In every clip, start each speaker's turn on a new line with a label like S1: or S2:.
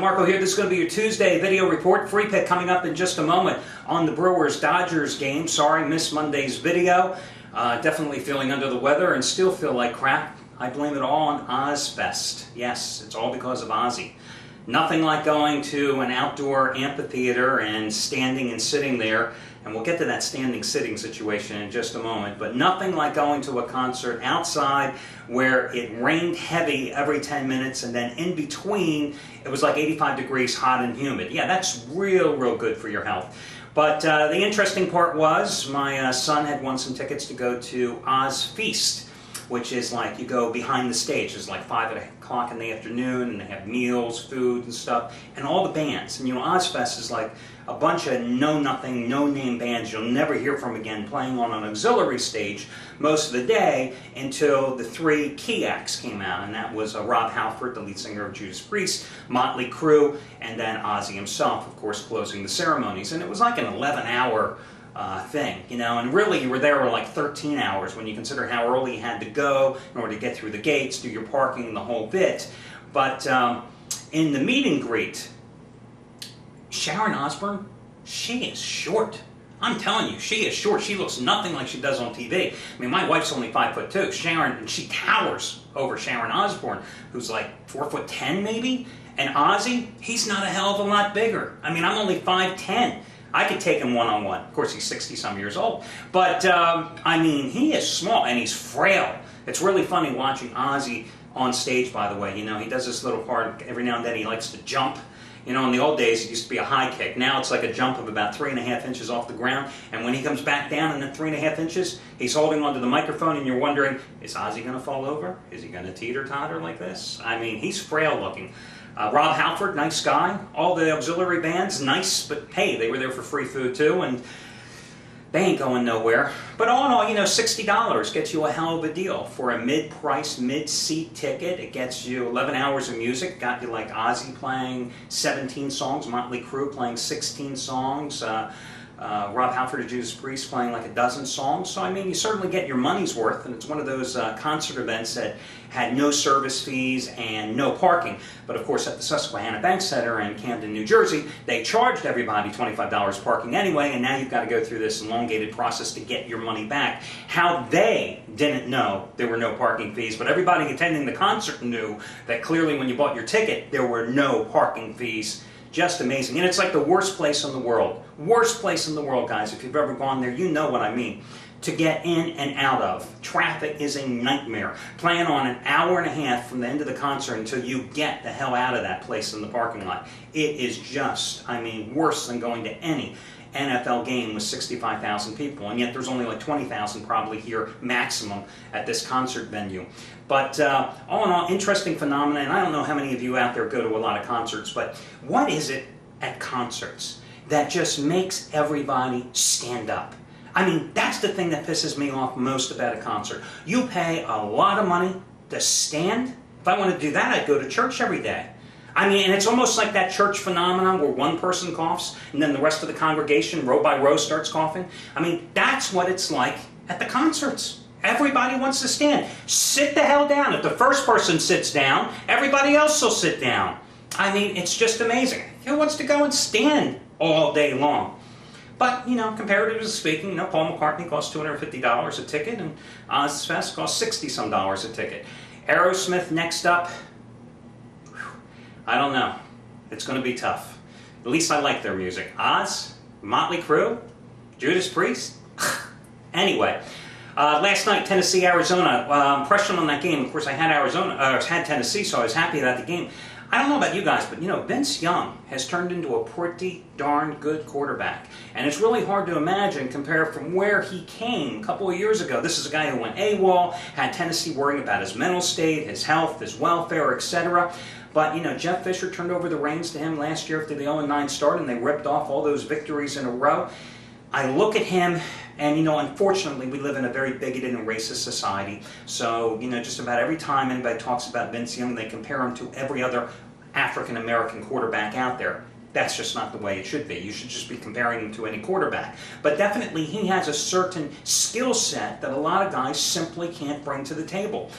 S1: Marco here. This is going to be your Tuesday video report. Free pick coming up in just a moment on the Brewers-Dodgers game. Sorry, missed Monday's video. Definitely feeling under the weather and still feel like crap. I blame it all on Ozzfest. Yes, it's all because of Ozzy. Nothing like going to an outdoor amphitheater and standing and sitting there, and we'll get to that standing-sitting situation in just a moment, but nothing like going to a concert outside where it rained heavy every 10 minutes, and then in between, it was like 85 degrees, hot and humid. Yeah, that's real good for your health. But the interesting part was my son had won some tickets to go to Ozzfest, which is like you go behind the stage. It's like 5 o'clock in the afternoon, and they have meals, food, and stuff, and all the bands. And you know, Ozzfest is like a bunch of know-nothing, no-name bands you'll never hear from again playing on an auxiliary stage most of the day until the 3 key acts came out, and that was Rob Halford, the lead singer of Judas Priest, Motley Crue, and then Ozzy himself, of course, closing the ceremonies. And it was like an 11-hour thing, you know, and really you were there for like 13 hours when you consider how early you had to go in order to get through the gates, do your parking, the whole bit. But in the meet and greet, Sharon Osbourne, she is short. I'm telling you, she is short. She looks nothing like she does on TV. I mean, my wife's only 5'2". Sharon, she towers over Sharon Osbourne, who's like 4'10" maybe. And Ozzy, he's not a hell of a lot bigger. I mean, I'm only 5'10". I could take him one-on-one. Of course, he's 60-some years old. But, I mean, he is small and he's frail. It's really funny watching Ozzy on stage, by the way. You know, he does this little part, every now and then he likes to jump. You know, in the old days, it used to be a high kick. Now it's like a jump of about 3.5 inches off the ground. And when he comes back down in the 3.5 inches, he's holding onto the microphone and you're wondering, is Ozzy going to fall over? Is he going to teeter-totter like this? I mean, he's frail looking. Rob Halford, nice guy. All the auxiliary bands, nice, but hey, they were there for free food too, and they ain't going nowhere. But all in all, you know, $60 gets you a hell of a deal. For a mid-price, mid-seat ticket, it gets you 11 hours of music. Got you like Ozzy playing 17 songs, Motley Crue playing 16 songs, Rob Halford of Judas Priest playing like a dozen songs. So, I mean, you certainly get your money's worth, and it's one of those concert events that had no service fees and no parking. But, of course, at the Susquehanna Bank Center in Camden, New Jersey, they charged everybody $25 parking anyway, and now you've got to go through this elongated process to get your money back. How they didn't know there were no parking fees, but everybody attending the concert knew that clearly when you bought your ticket, there were no parking fees. Just amazing. And it's like the worst place in the world. Worst place in the world, guys. If you've ever gone there, you know what I mean. To get in and out of. Traffic is a nightmare. Plan on an hour and a half from the end of the concert until you get the hell out of that place in the parking lot. It is just, I mean, worse than going to any NFL game with 65,000 people, and yet there's only like 20,000 probably here maximum at this concert venue. But all in all, interesting phenomena, and I don't know how many of you out there go to a lot of concerts, but what is it at concerts that just makes everybody stand up? I mean, that's the thing that pisses me off most about a concert. You pay a lot of money to stand. If I want to do that, I'd go to church every day. I mean, and it's almost like that church phenomenon where one person coughs and then the rest of the congregation, row by row, starts coughing. I mean, that's what it's like at the concerts. Everybody wants to stand. Sit the hell down. If the first person sits down, everybody else will sit down. I mean, it's just amazing. Who wants to go and stand all day long? But, you know, comparatively speaking, you know, Paul McCartney costs $250 a ticket, and Ozzfest costs $60-some a ticket. Aerosmith next up. I don't know. It's going to be tough. At least I like their music. Oz, Motley Crue, Judas Priest. Anyway, last night, Tennessee, Arizona. Impression on that game. Of course, I had had Tennessee, so I was happy about the game. I don't know about you guys, but you know, Vince Young has turned into a pretty darn good quarterback. And it's really hard to imagine compared from where he came a couple of years ago. This is a guy who went AWOL, had Tennessee worrying about his mental state, his health, his welfare, etc. But, you know, Jeff Fisher turned over the reins to him last year after the 0-9 start, and they ripped off all those victories in a row. I look at him, and, you know, unfortunately, we live in a very bigoted and racist society. So, you know, just about every time anybody talks about Vince Young, they compare him to every other African-American quarterback out there. That's just not the way it should be. You should just be comparing him to any quarterback. But definitely he has a certain skill set that a lot of guys simply can't bring to the table.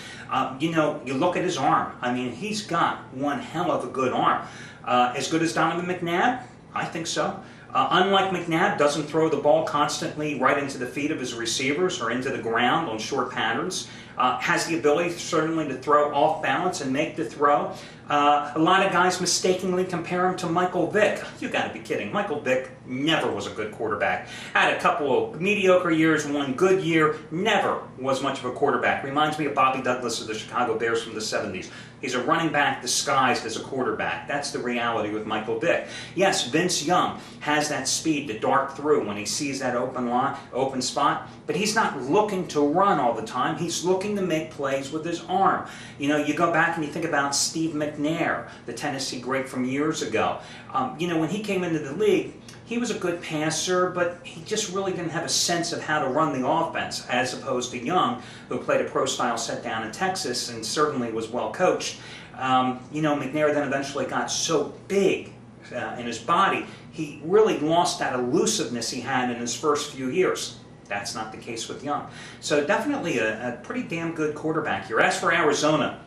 S1: You know, you look at his arm. I mean, he's got one hell of a good arm. As good as Donovan McNabb? I think so. Unlike McNabb, doesn't throw the ball constantly right into the feet of his receivers or into the ground on short patterns. Has the ability certainly to throw off balance and make the throw. A lot of guys mistakenly compare him to Michael Vick. You got to be kidding. Michael Vick never was a good quarterback. Had a couple of mediocre years, one good year, never was much of a quarterback. Reminds me of Bobby Douglas of the Chicago Bears from the 70s. He's a running back disguised as a quarterback. That's the reality with Michael Vick. Yes, Vince Young has that speed to dart through when he sees that open spot, but he's not looking to run all the time. He's looking to make plays with his arm. You know, you go back and you think about Steve McNair, the Tennessee great from years ago. When he came into the league, he was a good passer, but he just really didn't have a sense of how to run the offense, as opposed to Young, who played a pro-style set down in Texas and certainly was well coached. McNair then eventually got so big in his body, he really lost that elusiveness he had in his first few years. That's not the case with Young. So definitely a pretty damn good quarterback here. As for Arizona,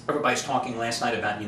S1: everybody's talking last night about,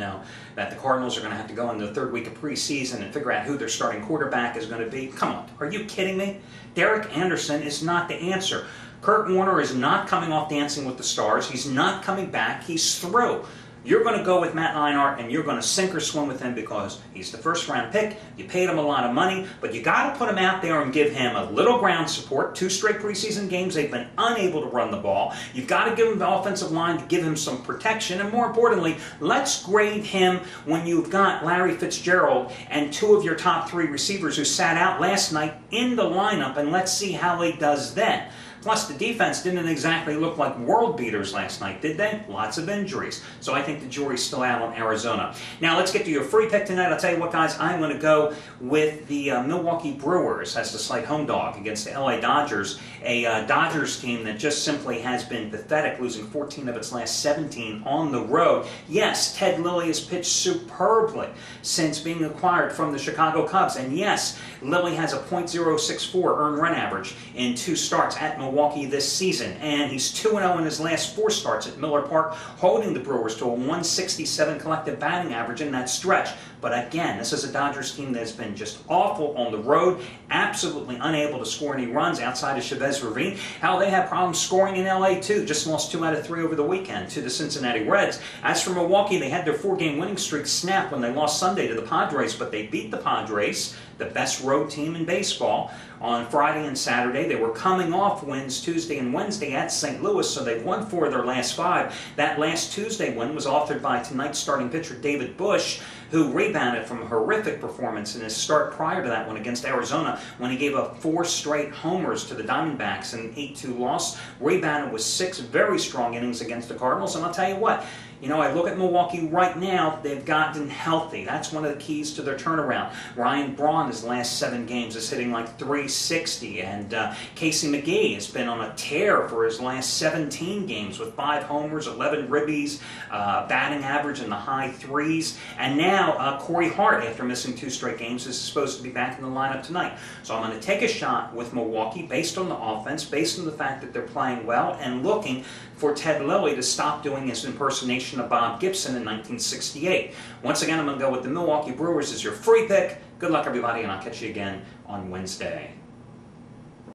S1: that the Cardinals are going to have to go into the third week of preseason and figure out who their starting quarterback is going to be. Come on, are you kidding me? Derek Anderson is not the answer. Kurt Warner is not coming off Dancing with the Stars. He's not coming back. He's through. You're going to go with Matt Leinart, and you're going to sink or swim with him because he's the first-round pick. You paid him a lot of money, but you got to put him out there and give him a little ground support. 2 straight preseason games, they've been unable to run the ball. You've got to give him the offensive line to give him some protection, and more importantly, let's grade him when you've got Larry Fitzgerald and 2 of your top 3 receivers who sat out last night in the lineup, and let's see how he does then. Plus, the defense didn't exactly look like world beaters last night, did they? Lots of injuries. So I think the jury's still out on Arizona. Now, let's get to your free pick tonight. I'll tell you what, guys, I'm going to go with the Milwaukee Brewers as the slight home dog against the LA Dodgers, a Dodgers team that just simply has been pathetic, losing 14 of its last 17 on the road. Yes, Ted Lilly has pitched superbly since being acquired from the Chicago Cubs. And yes, Lilly has a .064 earned run average in 2 starts at Milwaukee this season, and he's 2-0 in his last 4 starts at Miller Park, holding the Brewers to a 167 collective batting average in that stretch. But again, this is a Dodgers team that has been just awful on the road, absolutely unable to score any runs outside of Chavez Ravine. Hell, they had problems scoring in LA too, just lost 2 out of 3 over the weekend to the Cincinnati Reds. As for Milwaukee, they had their 4-game winning streak snapped when they lost Sunday to the Padres, but they beat the Padres, the best road team in baseball, on Friday and Saturday. They were coming off wins Tuesday and Wednesday at St. Louis, so they've won 4 of their last 5. That last Tuesday win was authored by tonight's starting pitcher David Bush, who rebounded from a horrific performance in his start prior to that one against Arizona when he gave up 4 straight homers to the Diamondbacks in an 8-2 loss. Rebounded with 6 very strong innings against the Cardinals, and I'll tell you what, I look at Milwaukee right now, they've gotten healthy. That's one of the keys to their turnaround. Ryan Braun, his last 7 games, is hitting like .360, and Casey McGee has been on a tear for his last 17 games with 5 homers, 11 ribbies, batting average in the high 3s, and now Corey Hart, after missing 2 straight games, is supposed to be back in the lineup tonight. So I'm going to take a shot with Milwaukee based on the offense, based on the fact that they're playing well, and looking for Ted Lilly to stop doing his impersonation of Bob Gibson in 1968. Once again, I'm going to go with the Milwaukee Brewers as your free pick. Good luck, everybody, and I'll catch you again on Wednesday.